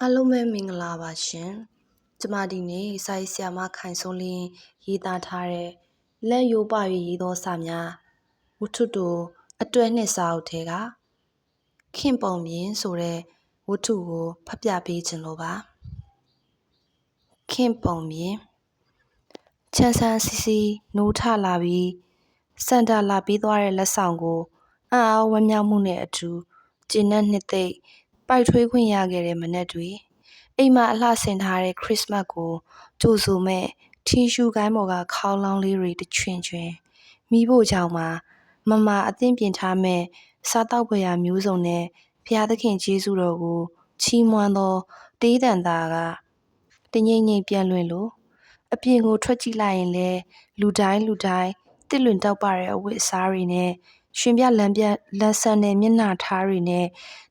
အားလုံးပဲမင်္ဂလာပါရှင်။ကျမဒီနေ့စာရေးဆရာမခိုင်စိုးလင်းရေးသားထားတဲ့လက်ရိုးပ၍ရေးသောစာများဝတ္ထုတိုအတွဲနှစ်စာအုပ်ထဲကခင်ပုံမြင်ဆိုတဲ့ဝတ္ထုကိုဖတ်ပြပေးခြင်းလို့ပါ။ခင်ပုံမြင်ချမ်းဆန်းစီစီနိုးထလာပြီးစန္ဒာလာပြီးသွားတဲ့လက်ဆောင်ကိုအံ့အားဝမ်းမြောက်မှုနဲ့အတူကျဉ်နဲ့နှစ်သိမ့်ပိုက်ထွေးခွင့်ရခဲ့တဲ့မနက်တွေအိမ်မှာအလှဆင်ထားတဲ့ခရစ်စမတ်ကိုကြိုဆိုမဲ့ထင်းရှူကိုင်းပေါ်ကခေါင်းလောင်းလေးတွေတချွင်ချွင်မိဖို့ကြောင့်မှာမအသင့်ပြင်ထားမဲ့စားတောက်ဖွယ်ရာမျိုးစုံနဲ့ဘုရားသခင်ကျေးဇူးတော်ကိုချီးမွမ်းသောတေးသံသားကတငိမ့်ငိမ့်ပြန်လွင်လို့အပြင်ကိုထွက်ကြည့်လိုက်ရင်လဲလူတိုင်းတစ်လွင်တောက်ပတဲ့အဝတ်အစားတွေနဲ့ရွှင်ပြလန်းဆန်းတဲ့မျက်နှာထားတွေနဲ့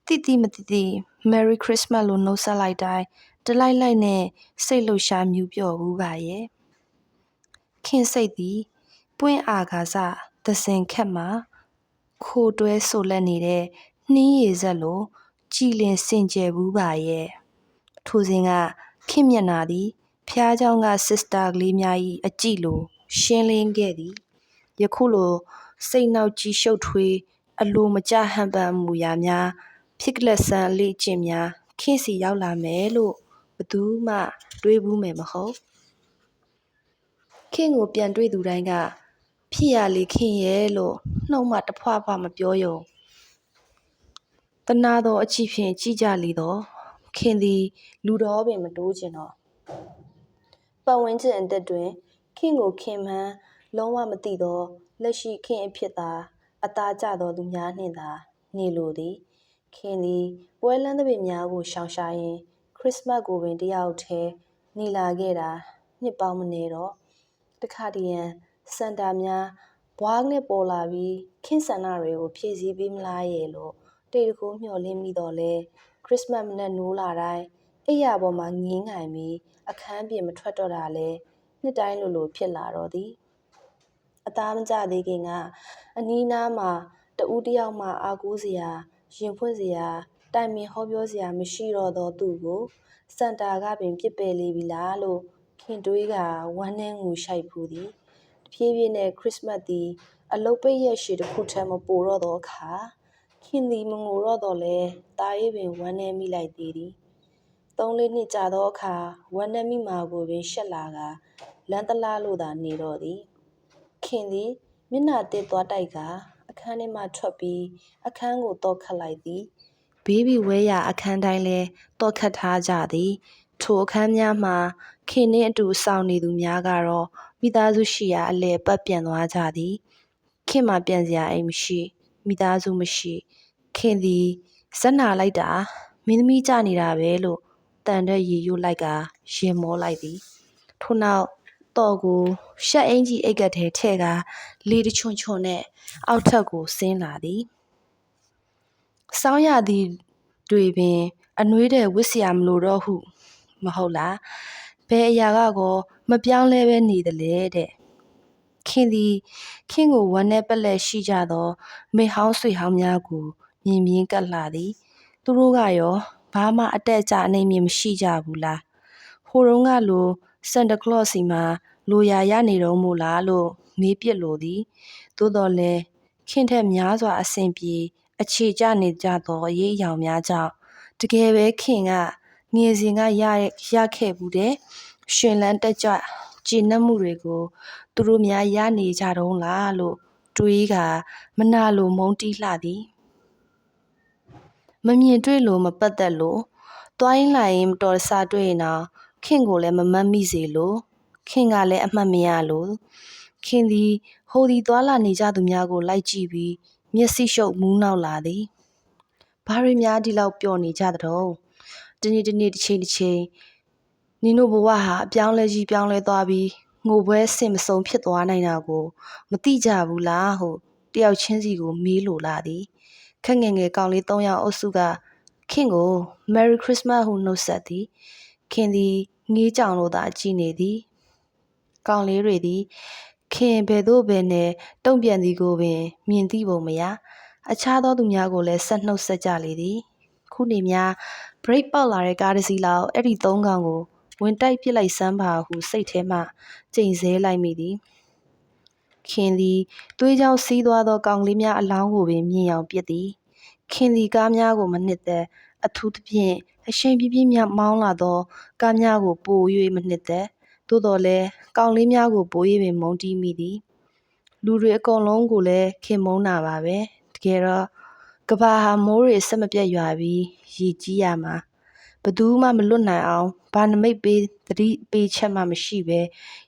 တိမတိ Merry Christmas လို့နှုတ်ဆက်လိုက်တိုင်းတလိုက်နဲ့စိတ်လှုပ်ရှားမြူးပျော်ဘူးပါရဲ့ခင်စိတ်သည်ပွင့်အာကာစသစင်ခက်မှာခိုတွဲဆိုလက်နေတဲ့နှင်းရည်ဆက်လိုကြည်လင်စင်ကြယ်ဘူးပါရဲ့ထိုစဉ်ကခင်မျက်နာသည်ဖျားเจ้าက sister ကလေးများ၏အကြည့်လိုရှင်းလင်းခဲ့သည်ယခုလိုစိတ်နောက်ကြီးရှုပ်ထွေးအလိုမကျဟန်ပန်မူရာများဖြစ်ကလဆန်းအလေးအကျင့်များခင်စီရောက်လာမယ်လို့ဘသူမှတွေးဘူးမယ်မဟုတ်ခင်ကိုပြန်တွေ့သူတိုင်းကဖြစ်ရလေခင်ရဲ့လို့နှုတ်မှတဖွာမပြောယုံတနာသောအချီဖြင့်ကြည်ကြလေတော့ခင်သည်လူတော်ပင်မတိုးကျင်တော့ပတ်ဝန်းကျင်အသက်တွင်ခင်ကိုခင်မှန်းလုံးဝမသိသောလက်ရှိခင်အဖြစ်သာအသားကျသောသူများနှင့်သာနေလိုသည်ခင်သည်ပွဲလန်းသဖြင့်များကိုရှောင်ရှားရင်းခရစ်စမတ်ကိုပင်တယောက်တည်းနေလာခဲ့တာနှစ်ပေါင်းမနေတော့တခါတည်းရန်စန္ဒာများဘွားနဲ့ပေါ်လာပြီးခင်ဆန္ဒတွေကိုဖြည့်ဆည်းပေးမလားရဲ့လို့တိတ်တကူမျှော်လင့်မိတော့လဲခရစ်စမတ်မနက်နိုးလာတိုင်းအိယာပေါ်မှာငင်းငိုင်ပြီးအခန်းပြင်မထွက်တော့တာလဲနှစ်တိုင်းလိုဖြစ်လာတော့သည်အသားမကျသေးခင်ကအနီးနားမှာတဦးတယောက်မှအားကိုးစရာရင်ဖွင့်စရာတိုင်ပင်ဟောပြောစရာမရှိတော့သောသူကိုစန္ဒာကပင်ပြစ်ပယ်လေပြီလားလို့ခင်တွေးကဝမ်းနဲ့ငူရှိုက်ဖူးသည်တဖြည်းဖြည်းနဲ့ခရစ်စမတ်သည်အလုတ်ပိတ်ရက်ရှည်တစ်ခုထက်မပိုတော့သောအခါခင်သည်မငိုတော့တော့လဲတာရေးပင်ဝမ်းနဲ့မိလိုက်သေးသည်3-4နှစ်ကြာသောအခါဝမ်းနဲ့မိမာကိုပင်ရှက်လာကလန်းတလားလို့သာနေတော့သည်ခင်သည်မျက်နှာတစ်သွားတိုက်ကအခန်းထဲမှထွက်ပြီးအခန်းကိုတော့ခတ်လိုက်သည်ဘေးဘီဝဲရအခန်းတိုင်းလဲတော့ခတ်ထားကြသည်ထိုအခန်းများမှာခင်နှင့်အတူဆောင်နေသူများကတော့မိသားစုရှိရာအလဲပတ်ပြန်သွားကြသည်ခင်မှပြန်စရာအိမ်မရှိမိသားစုမရှိခင်သည်ဇက်နာလိုက်တာမင်းသမီးကြနေတာပဲလို့တန်တဲ့ရေရွတ်လိုက်ကရင်မောလိုက်သည်ထို့နောက်တော့ကိုရှက်အင်ကြီးအိတ်ကထဲထဲကလေတချွန်နဲ့အောက်ထပ်ကိုဆင်းလာသည်စောင်းရသည်တွေပင်အနှွေးတဲ့ဝစ်စရာမလိုတော့ဟုမဟုတ်လားဘယ်အရာကကောမပြောင်းလဲပဲနေတယ်လေတဲ့ခင်သည်ခင်ကိုဝမ်းနဲ့ပက်လက်ရှိကြသောမိဟောင်းဆွေဟောင်းများကိုမြင်မြင်ကပ်လာသည်သူတို့ကရောဘာမှအတက်အကျအနေမြင်မရှိကြဘူးလားဟိုတုန်းကလိုစန်တာကလော့စီမှာလိုရာရနေတော့မို့လားလို့မေးပစ်လိုသည်သို့တော်လဲခင်ထက်များစွာအစဉ်ပြေအခြေကျနေကြသောအရေးအယောင်များကြောင့်တကယ်ပဲခင်ကငယ်စဉ်ကရခဲ့ဘူးတဲ့ရှင်လန်းတက်ကြကျဉ်နှံ့မှုတွေကိုသူတို့များရနေကြတုံးလားလို့တွေးကမနာလိုမုန်းတီးလှသည်မမြင်တွေ့လို့မပတ်သက်လို့တွိုင်းလိုက်ရင်မတော်တဆတွေ့ရင်တော့ခင်ကိုလည်းမမတ်မိစေလို့ခင်ကလည်းအမှတ်မရလို့ခင်သည်ဟိုဒီသွားလာနေကြသူများကိုလိုက်ကြည့်ပြီးမျက်စိရှုပ်မူးနောက်လာသည်ဘာတွေများဒီလောက်ပျော်နေကြသတုံးတနေ့တစ်ချိန်နင်တို့ဘဝဟာအပြောင်းလဲကြီးပြောင်းလဲသွားပြီးငိုပွဲဆင်မဆုံးဖြစ်သွားနိုင်တာကိုမသိကြဘူးလားဟုတယောက်ချင်းစီကိုမေးလိုလာသည်ခက်ငယ်ငယ်ကောင်လေး3ယောက်အုပ်စုကခင်ကို Merry Christmas ဟုနှုတ်ဆက်သည်ခင်သည်ငေးကြောင်လို့သာကြည်နေသည်ကောင်လေးတွေသည်ခင်ဘယ်သို့ဘယ်နဲ့တုံ့ပြန်သည်ကိုပင်မြင်သိပုံမရအခြားသောသူများကိုလည်းဆက်နှုတ်ဆက်ကြလေသည်ခ ခုနေများဘရိတ်ပေါက်လာတဲ့ကားတစ်စီးလောက်အဲ့ဒီသုံးကောင်ကိုဝင်တိုက်ပစ်လိုက်စမ်းပါဟုစိတ်ထဲမှကြိမ်ဆဲလိုက်မိသည်ခင်သည်သွေးကြောင့်စီးသွားသောကောင်လေးများအလောင်းကိုပင်မြင်အောင်ပစ်သည်ခင်သည်ကားများကိုမနှစ်သက်အထူးသဖြင့်အရှိန်ပြင်းပြင်းများမောင်းလာသောကားများကိုပို၍မနှစ်သက်သို့တော်လည်းကောင်လေးများကိုပို၍ပင်မုန်းတီးမိသည်လူတွေအကုန်လုံးကိုလည်းခင်မုန်းတာပါပဲတကယ်တော့ကဘာဟာမိုးတွေဆက်မပြတ်ရွာပြီးရေကြီးရမှာဘသူမှမလွတ်နိုင်အောင်ဘာနမိတ်ပေးသတိပေးချက်မှမရှိပဲ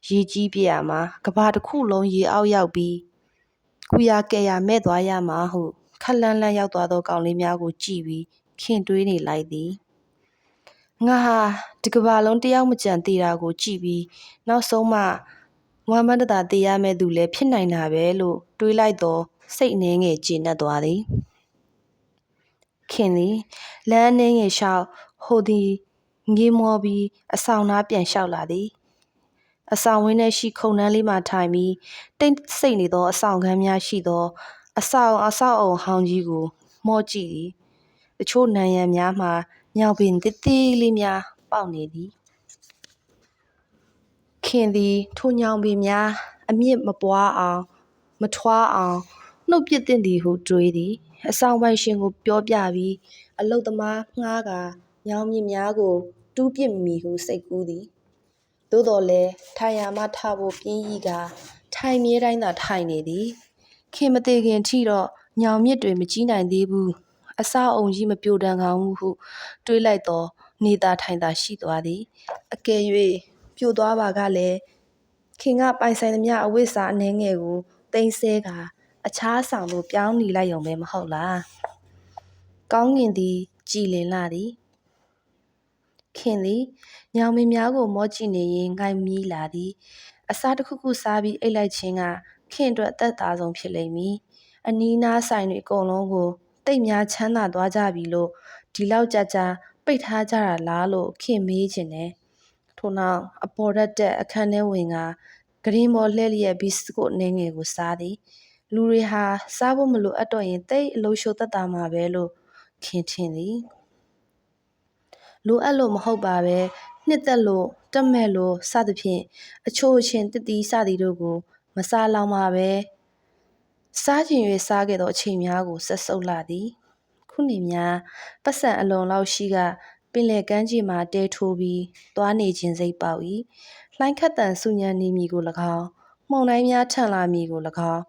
ရေကြီးပြရမှာကဘာတစ်ခုလုံးရေအောက်ရောက်ပြီးကုရကဲရမဲ့သွားရမှာဟုခက်လန်းလန်းရောက်သွားသောကောင်လေးများကိုကြည့်ပြီးခင်တွေးနေလိုက်သည်ငါဟာဒီကဘာလုံးတယောက်မကြံသေးတာကိုကြည့်ပြီးနောက်ဆုံးမှဝမ်းမတတာတေးရမဲ့သူလည်းဖြစ်နိုင်တာပဲလို့တွေးလိုက်တော့စိတ်အနှဲငယ်ကျေနပ်သွားသည်ခင်သည်လမ်းနှင်းငယ်လျှောက်ဟိုသည်ငေးမောပြီးအဆောင်သားပြန်လျှောက်လာသည်အဆောင်ဝင်းထဲရှိခုံနှန်းလေးမှထိုင်ပြီးတိတ်ဆိတ်နေသောအဆောင်ခန်းများရှိသောအဆောက်အုံဟောင်းကြီးကိုမော့ကြည့်သည်တချို့နံရံများမှာညောင်ပင်သေးသေးလေးများပေါက်နေသည်ခင်သည်ထိုညောင်ပင်များအမြင့်မပွားအောင်မထွားအောင်နှုတ်ပစ်သင့်သည်ဟုတွေးသည်အဆောင်ပိုင်ရှင်ကိုပြောပြပြီးအလုတ်သမားငှားကာညောင်မြင့်များကိုတူးပစ်မိဟုစိတ်ကူးသည်သို့တော်လည်းထိုင်ရာမှထဖို့ပြင်းဤကထိုင်မြဲတိုင်းသာထိုင်နေသည်ခင်မသေးခင်ထိတော့ညောင်မြစ်တွေမကြီးနိုင်သေးဘူးအဆောက်အုံကြီးမပြိုတန်ကောင်းဘူးဟုတွေးလိုက်တော့နေတာထိုင်သာရှိသွားသည်အကယ်၍ပြိုသွားပါကလည်းခင်ကပိုင်ဆိုင်သမျှအဝိစာအနှဲငယ်ကိုသိမ်းဆဲကာအခြားဆောင်သို့ပြောင်းနေလိုက်ရုံပဲမဟုတ်လားကောင်းကင်သည်ကြည်လင်လာသည်ခင်သည်ညောင်မင်းများကိုမော့ကြည့်နေရင်ငိုက်မီးလာသည်အစားတစ်ခုခုစားပြီးအိတ်လိုက်ခြင်းကခင်အတွက်အသက်သာဆုံးဖြစ်လိမ့်မည်အနီးနားဆိုင်တွေအကုန်လုံးကိုတိတ်များချမ်းသာသွားကြပြီလို့ဒီလောက်ကြာပိတ်ထားကြတာလားလို့ခင်မေးခြင်းနဲ့ထို့နောက်အပေါ်တက်အခန်းထဲဝင်ကဂရင်ပေါ်လှည့်လျက်ဘီစကွတ်နှင်းငယ်ကိုစားသည်လူတွေဟာစားဖို့မလိုအပ်တော့ရင်တိတ်အလိုရှိုသက်သာမှာပဲလို့ခင်ထင်သည်လိုအပ်လို့မဟုတ်ပါပဲနှစ်သက်လို့တက်မဲ့လို့စသဖြင့်အချို့အချင်းတစ်တီးစသည်တို့ကိုမစားလောင်ပါပဲစားကျင်၍စားခဲ့သောအချိန်များကိုဆက်ဆုပ်လာသည်ခုနေများပတ်စံအလွန်လောက်ရှိကပင်လယ်ကမ်းခြေမှာတဲထိုးပြီးသွားနေခြင်းစိတ်ပေါက်၏လှိုင်းခတ်တန်ဆူညံနေမည်ကို၎င်းမှုန်တိုင်းများထန်လာမည်ကို၎င်း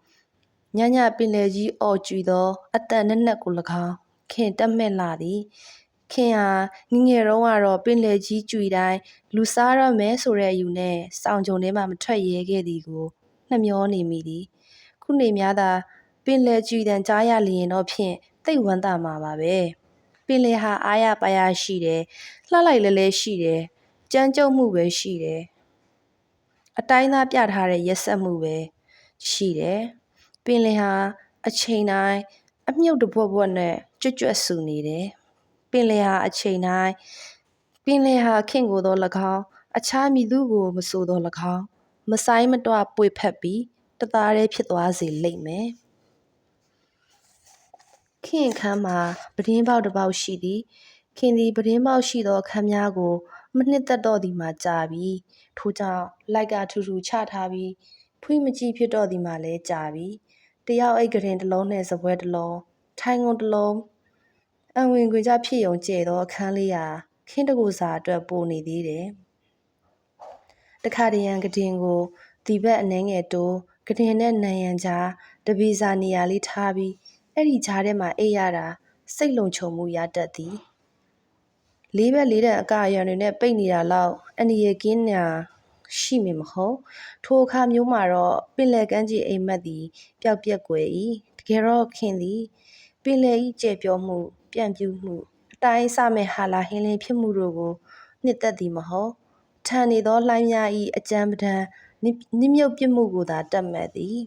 ညညပင်လယ်ကြီးအော်ကြွေသောအတန်နက်နက်ကို၎င်းခင်တက်မဲ့လာသည်ခင်ဟာငငယ်တုန်းကတော့ပင်လယ်ကြီးကြွေတိုင်းလူစားရမယ်ဆိုတဲ့အယူနဲ့စောင်ကြုံထဲမှမထွက်ရဲခဲ့သည်ကိုနှမျောနေမိသည်ခုနေများသာပင်လယ်ကြွေတန်ကြားရလျင်တော့ဖြင့်သိတ်ဝမ်းသာမှာပါပဲပင်လယ်ဟာအားရပါရရှိတယ်လှလိုက်လဲလဲရှိတယ်ကြမ်းကြုတ်မှုပဲရှိတယ်အတိုင်းသားပြထားတဲ့ရက်ဆက်မှုပဲရှိတယ်ပင်လယ်ဟာအချိန်တိုင်းအမြုပ်တပွက်ပွက်နဲ့ကြွတ်ဆူနေတယ်ပင်လယ်ဟာအချိန်တိုင်းပင်လယ်ဟာခင်ကိုသော၎င်းအခြားမည်သူကိုမဆိုသော၎င်းမဆိုင်မတွပွေဖက်ပြီးတသားတည်းဖြစ်သွားစေလိမ့်မယ်ခင်ခမ်းမှာပဒင်းပေါက်တစ်ပေါက်ရှိသည်ခင်သည်ပဒင်းပေါက်ရှိသောအခန်းများကိုမနှစ်သက်တော့သည်မှာကြာပြီးထို့ကြောင့်လိုက်ကထူထူချထားပြီးဖွင့်မကြည့်ဖြစ်တော့သည်မှာလည်းကြာပြီးတယောက်အိတ်ကရင်တစ်လုံးနဲ့စပွဲတစ်လုံးထိုင်ကုန်တစ်လုံးအဝင်ခွေကြဖြစ်ုံကျဲသောအခန်းလေးဟာခင်းတကူစာအတွက်ပိုနေသေးတယ်တခါတရံကတင်ကိုဒီဘက်အနှဲငယ်တိုးကတင်နဲ့နံရံကြားတပီစာနေရာလေးထားပြီးအဲ့ဒီကြားထဲမှာအိပ်ရတာစိတ်လုံခြုံမှုရတတ်သည်လေးဘက်လေးတန်အကာအရံတွေနဲ့ပိတ်နေတာလောက်အန္တရာယ်ကင်းညာရှိမည်မဟုတ်ထိုအခါမျိုးမှာတော့ပင်လယ်ကမ်းခြေအိမ်မက်သည်ပျောက်ပြက်ကွယ်၏တကယ်တော့ခင်သည်ပင်လယ်၏ကျယ်ပြောမှုပြန့်ပြူးမှုအတိုင်းအဆမဲ့ဟာလာဟင်းလင်းဖြစ်မှုတို့ကိုနှစ်သက်သည်မဟုတ်ထန်နေသောလှိုင်းများ၏အကြမ်းပတမ်းနစ်မြုပ်ပြစ်မှုကိုသာတတ်မှတ်သည်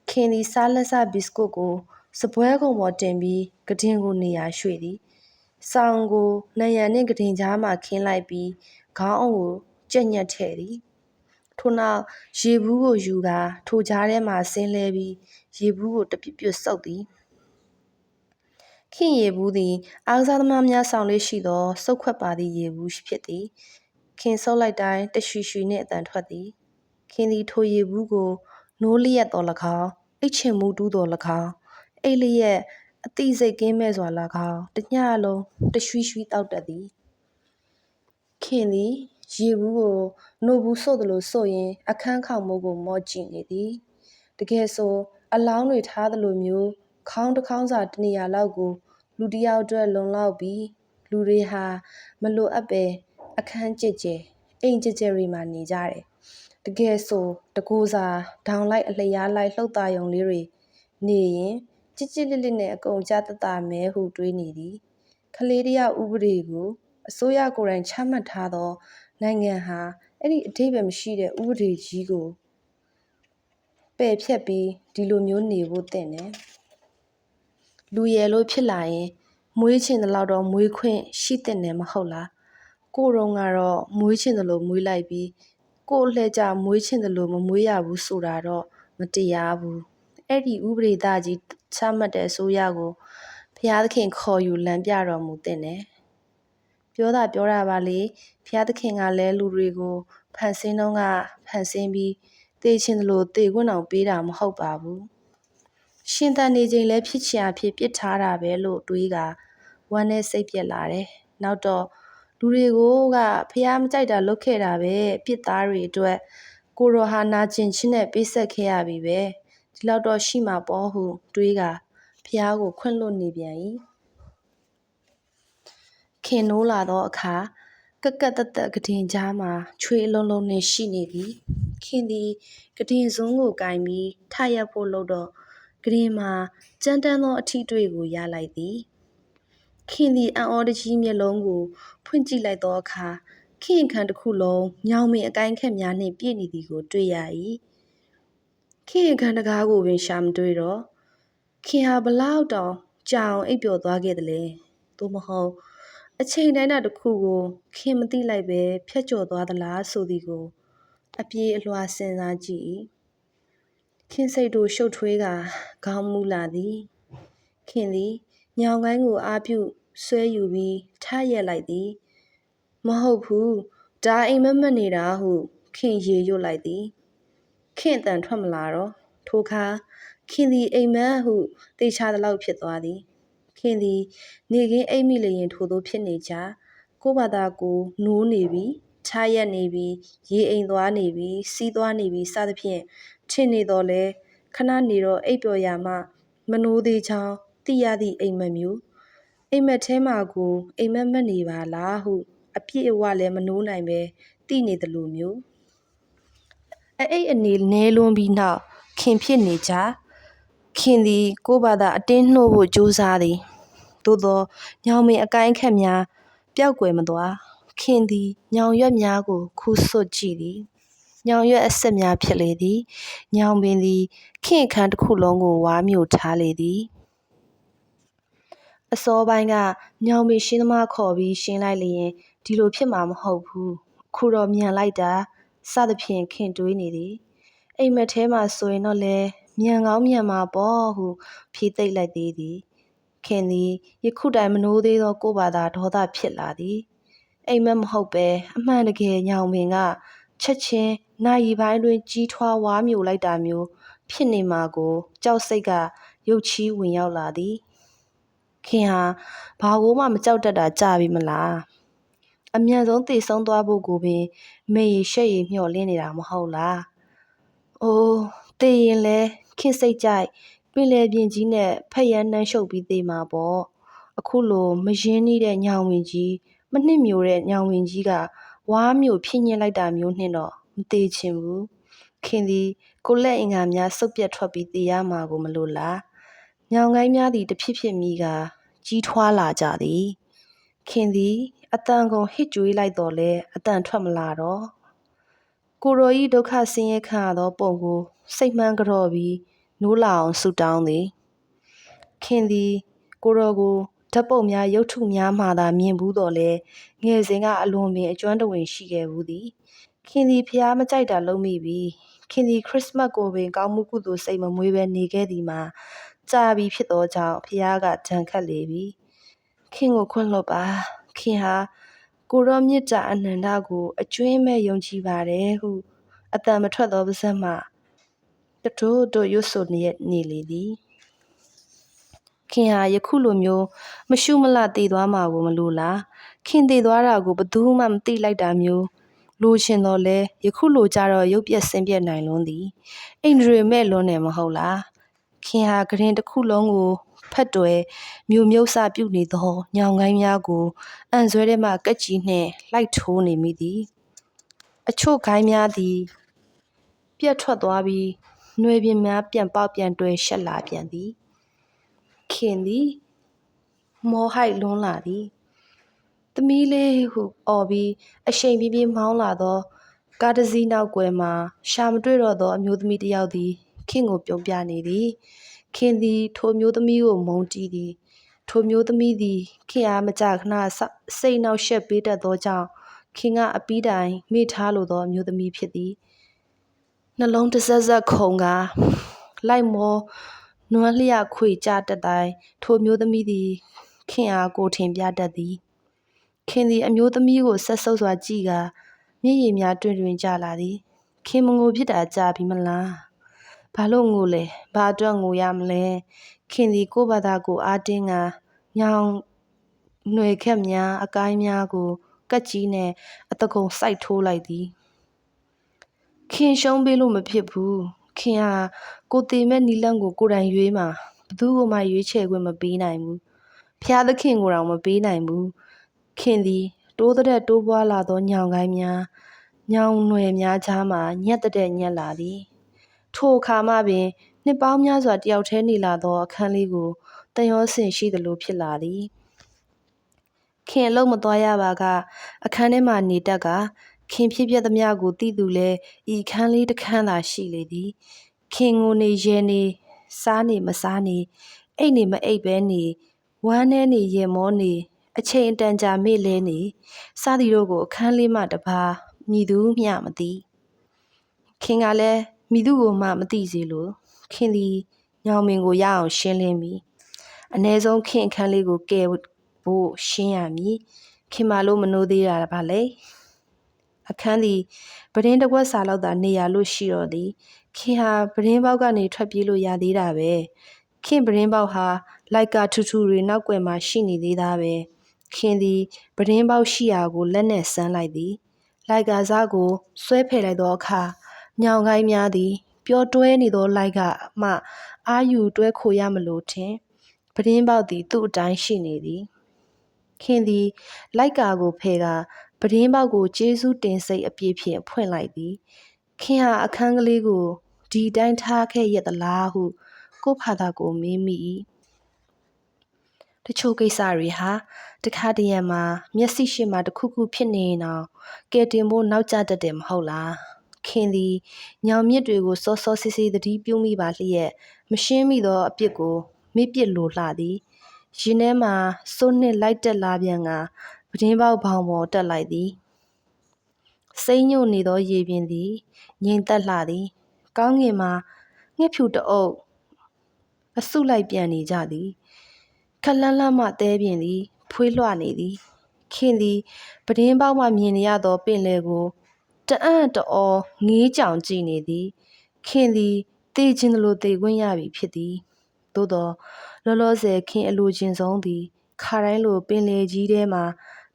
ခင်သည်စားလက်စဘီစကွတ်ကိုစပွဲကုံပေါ်တင်ပြီးကတင်ကိုနေရာရွှေ့သည်ဆောင်းကိုနံရံနှင့်ကတင်ကြားမှခင်းလိုက်ပြီးခေါင်းအုံကိုကြက်ညက်ထည့်သည်ထို့နောက်ရေဘူးကိုယူကာထိုကြားထဲမှဆင်းလဲပြီးရေဘူးကိုတပြစ်ပြစ်ဆုပ်သည် ခင်ရေဘူးသည်အားကစားသမားများဆောင်လေးရှိသောစုပ်ခွက်ပါသည့်ရေဘူးဖြစ်သည်ခင်ဆုပ်လိုက်တိုင်းတရွှီရွှီနှင့်အတန်ထွက်သည်ခင်သည်ထိုရေဘူးကိုနိုးလျက်တော်၎င်းအိတ်ချင်မှုတူးတော်၎င်းအိတ်လျက်အတိစိတ်ကင်းမဲ့စွာ၎င်းတညလုံးတရွှီရွှီတောက်တတ်သည်ခင်သည်ရေဘူးကိုနို့ဘူးဆို့သလိုဆို့ရင်းအခန်းခေါင်မိုးကိုမော့ကြည့်နေသည်တကယ်ဆိုအလောင်းတွေထားသလိုမျိုးခေါင်းတစ်ခေါင်းစာတနေရာလောက်ကိုလူတစ်ယောက်အတွက်လုံလောက်ပြီးလူတွေဟာမလိုအပ်ပဲအခန်းကျစ်ကျယ်အိမ်ကျစ်ကျယ်တွေမှာနေကြတယ်တကယ်ဆိုတကိုးစာဒေါင်လိုက်အလျားလိုက်လှုပ်သားယုံလေးတွေနေရင်ကြစ်ကြစ်လစ်လစ်နဲ့အကုန်ကြတတမဲဟုတွေးနေသည်ကလေးတယောက်ဥပဒေကိုအစိုးရကိုယ်တိုင်ချမှတ်ထားသောနိုင်ငံဟာအဲ့ဒီအဓိပ္ပာယ်မရှိတဲ့ဥပဒေကြီးကိုပယ်ဖြတ်ပြီးဒီလိုမျိုးနေဖို့သင့်တယ်လူရယ်လို့ဖြစ်လာရင်မွေးချင်တဲ့လောက်တော့မွေးခွင့်ရှိတဲ့နယ်မဟုတ်လားကိုတော့ကတော့မွေးချင်တယ်လို့မွေးလိုက်ပြီးကိုလှည့်ကြမွေးချင်တယ်လို့မမွေးရဘူးဆိုတာတော့မတရားဘူးအဲ့ဒီဥပဒေသားကြီးချမှတ်တဲ့အစိုးရကိုဘုရားသခင်ခေါ်ယူလမ်းပြတော်မူတဲ့နယ်ပြောတာပါလေဘုရားသခင်ကလည်းလူတွေကိုဖန်ဆင်းတော့ကဖန်ဆင်းပြီးတေချင်တယ်လို့တေခွင့်အောင်ပေးတာမဟုတ်ပါဘူးရှင်သန်နေချိန်လဲဖြစ်ချင်အဖြစ်ပြစ်ထားတာပဲလို့တွေးကဝမ်းနဲ့စိတ်ပြက်လာတယ်နောက်တော့လူတွေကိုကဖះမကြိုက်တာလုပ်ခဲ့တာပဲပြစ်သားတွေအတွက်ကိုရောဟာနာကျင်ချင်းနဲ့ပေးဆက်ခဲ့ရပြီပဲဒီလောက်တော့ရှိမှာပေါ့ဟုတွေးကဖះကိုခွင့်လွတ်နေပြန်၏ခင်နိုးလာသောအခါကက်ကက်တက်တက်ကတင်ကြားမှာချွေအလုံးလုံးနဲ့ရှိနေသည်ခင်သည်ကတင်စွန်းကိုကင်ပြီးထရက်ဖို့လို့တော့ကတင်မှာကြမ်းတမ်းသောအထီးတွေ့ကိုရလိုက်သည်ခင်သည်အံ့ဩတကြီးမျက်လုံးကိုဖွင့်ကြည့်လိုက်သောအခါခင်အခန်းတစ်ခုလုံးညောင်မင်အကိုင်းခက်များနှင့်ပြည့်နေသည်ကိုတွေ့ရ၏ခင်အခန်းတကားကိုပင်ရှာမတွေ့တော့ခင်ဟာဘလောက်တောင်ကြောင်အိပ်ပျော်သွားခဲ့သလဲသို့မဟုတ်အချိန်တိုင်းတာတစ်ခုကိုခင်မသိလိုက်ပဲဖြတ်ကျော်သွားသလားဆိုသည်ကိုအပြေးအလွှာစဉ်းစားကြည့်၏ခင်စိတ်တို့ရှုပ်ထွေးကခေါင်းမူလာသည်ခင်သည်ညောင်ကိုင်းကိုအားပြုဆွဲယူပြီးထရက်လိုက်သည်မဟုတ်ဘူးဒါအိမ်မက်မက်နေတာဟုခင်ရေရွတ်လိုက်သည်ခင်အတန်ထွက်မလာတော့ထိုအခါခင်သည်အိမ်မက်ဟုတေချာသလောက်ဖြစ်သွားသည်ခင်သည်နေကင်းအိမ်မိလျင်ထိုသို့ဖြစ်နေကြကိုဘာသာကိုနိုးနေပြီထရက်နေပြီရေအိမ်သွားနေပြီစီးသွားနေပြီစသဖြင့်ထင်နေတော့လဲခဏနေတော့အိပ်ပျော်ရမှမနိုးသေးချောင်းသိရသည့်အိမ်မက်မျိုးအိမ်မက်ထဲမှာကိုအိမ်မက်မက်နေပါလားဟုအပြည့်အဝလည်းမနိုးနိုင်ပဲသိနေသလိုမျိုးအဲ့အနေနဲလွန်းပြီးနောက်ခင်ဖြစ်နေကြခင်သည်ကိုဘာသာအတင်းနှိုးဖို့ကြိုးစားသည်သို့သောညောင်မင်အကိုင်းခက်များပျောက်ကွယ်မသွားခင်သည်ညောင်ရွက်များကိုခူးဆွတ်ကြည့်သည်ညောင်ရွက်အဆက်များဖြစ်လေသည်ညောင်ပင်သည်ခင်အခန်းတစ်ခုလုံးကိုဝါမျိုးထားလေသည်အစောပိုင်းကညောင်ပင်ရှင်းသမားခေါ်ပြီးရှင်းလိုက်လျင်ဒီလိုဖြစ်မှာမဟုတ်ဘူးခုတော့မြန်လိုက်တာစသဖြင့်ခင်တွေးနေသည်အိမ်မက်ထဲမှာဆိုရင်တော့လေမြန်ကောင်းမြန်မှာပေါ့ဟုဖြေသိမ့်လိုက်သေးသည်ခင်သည်ယခုတိုင်မနိုးသေးသောကိုဘာသာဒေါသဖြစ်လာသည်အိမ်မက်မဟုတ်ပဲအမှန်တကယ်ညောင်ပင်ကချက်ချင်းနိုင်ပိုင်းတွင်ကြီးထွားဝါမျိုးလိုက်တာမျိုးဖြစ်နေမှာကိုကြောက်စိတ်ကရုတ်ချီးဝင်ရောက်လာသည်ခင်ဟာဘာကိုမှမကြောက်တတ်တာကြပြီမလားအမြန်ဆုံးသေဆုံးသွားဖို့ကိုပင်မေရီရှက်ရီမျှော်လင့်နေတာမဟုတ်လားအိုးသေရင်လဲခင်စိတ်ကြိုက်ပင်လယ်ပြင်ကြီးနဲ့ဖက်ရမ်းနှမ်းရှုပ်ပြီးသေမှာပေါ့အခုလိုမရင်းနှီးတဲ့ညောင်ဝင်ကြီးမနှစ်မျိုးတဲ့ညောင်ဝင်ကြီးကဝါမျိုးဖြစ်ညစ်လိုက်တာမျိုးနှင့်တော့မသေးချင်ဘူးခင်သည်ကိုလက်အင်္ဂါများစုပ်ပြတ်ထွက်ပြီးသေရမှာကိုမလိုလားညောင်ကိုင်းများသည်တဖြစ်ဖြစ်မိကကြီးထွားလာကြသည်ခင်သည်အတန်ကုန်ဟစ်ကြွေးလိုက်တော်လဲအတန်ထွက်မလာတော့ကိုရိုဤဒုက္ခဆင်းရဲခံရသောပုံကိုစိတ်မှန်းကြော်ပြီးနိုးလာအောင်ဆုတောင်းသည်ခင်သည်ကိုရိုကိုဓာတ်ပုံများရုပ်ထုများမှသာမြင်ဘူးတော်လဲငယ်စဉ်ကအလွန်ပင်အကျွမ်းတဝင်ရှိခဲ့ဘူးသည်ခင်သည်ဖျားမကြိုက်တာလုံးမိပြီခင်သည်ခရစ်စမတ်ကိုပင်ကောင်းမှုကုသိုလ်စိတ်မမွေးပဲနေခဲ့သည်မှာ ကြာပြီဖြစ်သောကြောင့်ဖျားကကြံခတ်လေပြီခင်ကိုခွင့်လွှတ်ပါခင်ဟာကိုရောမြစ်တာအနန္တကိုအကျွင်းမဲ့ယုံကြည်ပါတယ်ဟုအတန်မထွက်သောပါးစပ်မှတထိုးတို့ရွတ်ဆိုနေလေသည်ခင်ဟာယခုလိုမျိုးမရှုမလတည်သွားမှာကိုမလိုလားခင်တည်သွားတာကိုဘယ်သူမှမသိလိုက်တာမျိုးလိုချင်တော့လဲယခုလိုကြတော့ရုပ်ပြက်ဆင်းပြက်နိုင်လွန်းသည်အိန္ဒြေမဲ့လွန်းနေမဟုတ်လားခင်ဟာဂရင်တစ်ခုလုံးကိုဖတ်တွယ်မြို့မြုပ်စပြုတ်နေသောညောင်ကိုင်းများကိုအံဆွဲထဲမှကက်ကြီးနှင့်လိုက်ထိုးနေမိသည်အချို့ကိုင်းများသည်ပြတ်ထွက်သွားပြီးຫນွေပင်များပြန်ပေါက်ပြန်တွဲရှက်လာပြန်သည်ခင်သည်မောဟိုက်လွန်းလာသည်သမီးလေးဟုအော်ပြီးအရှိန်ပြင်းပြင်းမောင်းလာသောကားတစ်စီးနောက်ကွယ်မှာရှာမတွေ့တော့သောအမျိုးသမီးတစ်ယောက်သည်ခင်ကိုပြုံးပြနေသည်ခင်သည်ထိုမျိုးသမီးကိုမုန်းတီးသည်ထိုမျိုးသမီးသည်ခင်အားမကြခဏစိတ်နှောက်ယှက်ပေးတတ်သောကြောင့်ခင်ကအပီးတိုင်မိထားလိုသောအမျိုးသမီးဖြစ်သည်နှလုံးတစ်ဆက်ဆက်ခုန်ကလိုက်မောနွမ်းလျခွေကြတတ်တိုင်းထိုမျိုးသမီးသည်ခင်အားကိုထင်ပြတတ်သည်ခင်သည်အမျိုးသမီးကိုဆက်ဆုပ်စွာကြည့်ကာမျက်ရည်များတွင်တွင်ကျလာသည်ခင်မငိုဖြစ်တာကြာပြီမလားဘာလို့ငိုလဲဘာအတွက်ငိုရမလဲခင်သည်ကိုယ့်ဘာသာကိုအားတင်းကညောင်ຫນွေခက်များအကိုင်းများကိုကက်ကြီးနဲ့အတကုံစိုက်ထိုးလိုက်သည်ခင်ရှုံးပေးလို့မဖြစ်ဘူးခင်ဟာကိုတေမဲ့နီလန့်ကိုကိုယ်တိုင်ရွေးမှာဘသူ့ကိုမှရွေးချယ်ခွင့်မပေးနိုင်ဘူးဖျားသခင်ကိုတော့မပေးနိုင်ဘူးခင်သည်တိုးတဲ့တိုးပွားလာသောညောင်ကိုင်းများညောင်ຫນွယ်များကြားမှညက်တဲ့ညက်လာသည်ထိုအခါမှပင်နှစ်ပေါင်းများစွာတယောက်တည်းနေလာသောအခန်းလေးကိုတန်ရောစင်ရှိသလိုဖြစ်လာသည်ခင်အလုံးမသွားရပါကအခန်းထဲမှနေတတ်ကခင်ဖြစ်ပြသမျှကိုသိသူလဲဤခန်းလေးတစ်ခန်းသာရှိလေသည်ခင်ငိုနေရဲနေစားနေမစားနေအိတ်နေမအိတ်ပဲနေဝမ်းထဲနေရင်မောနေအချိန်အတန်ကြာမေ့လဲနေစသည်တို့ကိုအခန်းလေးမှတပါမြည်သူမျှမသိခင်ကလည်းမိသူကိုမှမသိစေလို့ခင်သည်ညောင်မင်ကိုရအောင်ရှင်းလင်းပြီအ ਨੇ ဆုံးခင်အခန်းလေးကိုကဲဖို့ရှင်းရမည်ခင်မလို့မနိုးသေးတာပါလေအခန်းသည်ပဒင်းတစ်ကွက်စာလောက်သာနေရလို့ရှိတော့သည်ခင်ဟာပဒင်းပေါက်ကနေထွက်ပြေးလို့ရသေးတာပဲခင်ပဒင်းပေါက်ဟာလိုက်ကာထူထူတွေနောက်ွယ်မှာရှိနေသေးတာပဲခင်သည်ပဒင်းပေါက်ရှိရာကိုလက်နဲ့ဆန်းလိုက်သည်လိုက်ကာစားကိုဆွဲဖယ်လိုက်သောအခါညောင်ကိုင်းများသည်ပျော်တွဲနေသောလိုက်ကမှအာယူတွဲခိုရမလို့ထင်ပဒင်းပေါက်သည်သူ့အတိုင်းရှိနေသည်ခင်သည်လိုက်ကာကိုဖယ်ကပဒင်းပေါက်ကိုကျေးဇူးတင်စိတ်အပြည့်ဖြင့်ဖွင့်လိုက်သည်ခင်ဟာအခန်းကလေးကိုဒီတိုင်းထားခဲ့ရသလားဟုကို့ဖာသာကိုမေးမိ၏တချို့ကိစ္စတွေဟာတခါတရံမှာမျက်စိရှိမှတစ်ခုခုဖြစ်နေရင်တော့ကဲတင်ဖို့နောက်ကျတတ်တယ်မဟုတ်လားခင်သည်ညောင်မြစ်တွေကိုစောစောစီစီသတိပြုမိပါလျက်မရှင်းမိသောအပြစ်ကိုမေ့ပစ်လိုလှသည်ရင်ထဲမှာစိုးနှစ်လိုက်တက်လာပြန်ကပဒင်းပေါက်ဘောင်ပေါ်တက်လိုက်သည်စိမ့်ညို့နေသောရေပြင်သည်ငြိမ်သက်လှသည်ကောင်းကင်မှာငှက်ဖြူတအုပ်အစုလိုက်ပြန်နေကြသည်ခက်လန်းလန်းမှသဲပြင်သည်ဖွေးလွှနေသည်ခင်သည်ပဒင်းပေါက်မှမြင်နေရသောပင်လယ်ကိုတအံ့တအောငေးကြောင်ကြည့်နေသည်ခင်သည်တေခြင်းလိုတေခွင့်ရပြီဖြစ်သည်သို့သောလောလောဆယ်ခင်အလိုချင်ဆုံးသည်ခါတိုင်းလိုပင်လယ်ကြီးထဲမှာ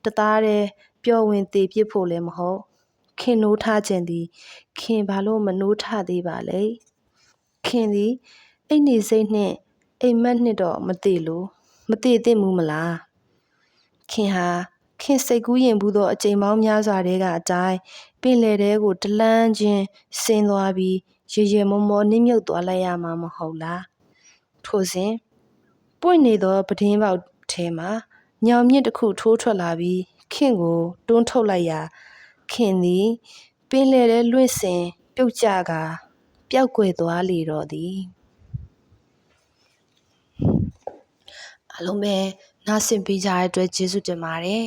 တသားတည်းပျော်ဝင်တေပြစ်ဖို့လည်းမဟုတ်ခင်နိုးထားခြင်းသည်ခင်ဘာလို့မနိုးထသေးပါလဲခင်သည်အိတ်နေစိတ်နှင့်အိမ်မက်နှင့်တော့မသေးလို့မသေးသင့်ဘူးမလားခင်ဟာခင်စိတ်ကူးရင်ဘူးသောအချိန်ပေါင်းများစွာတည်းကအတိုင်းပင်လယ်ထဲကိုတလန်းချင်းဆင်းသွားပြီးရေရေမောမောနစ်မြုပ်သွားလိုက်ရမှာမဟုတ်လားထို့စဉ်ပွင့်နေသောပဒင်းပေါက်ထဲမှာညောင်မြင့်တစ်ခုထိုးထွက်လာပြီးခင်ကိုတွန်းထုတ်လိုက်ရာခင်သည်ပင်လယ်ထဲလွင့်စင်ပြုတ်ကျကာပျောက်ကွယ်သွားလေတော့သည်အားလုံးပဲနားဆင်ပေးကြတဲ့အတွက်ကျေးဇူးတင်ပါတယ်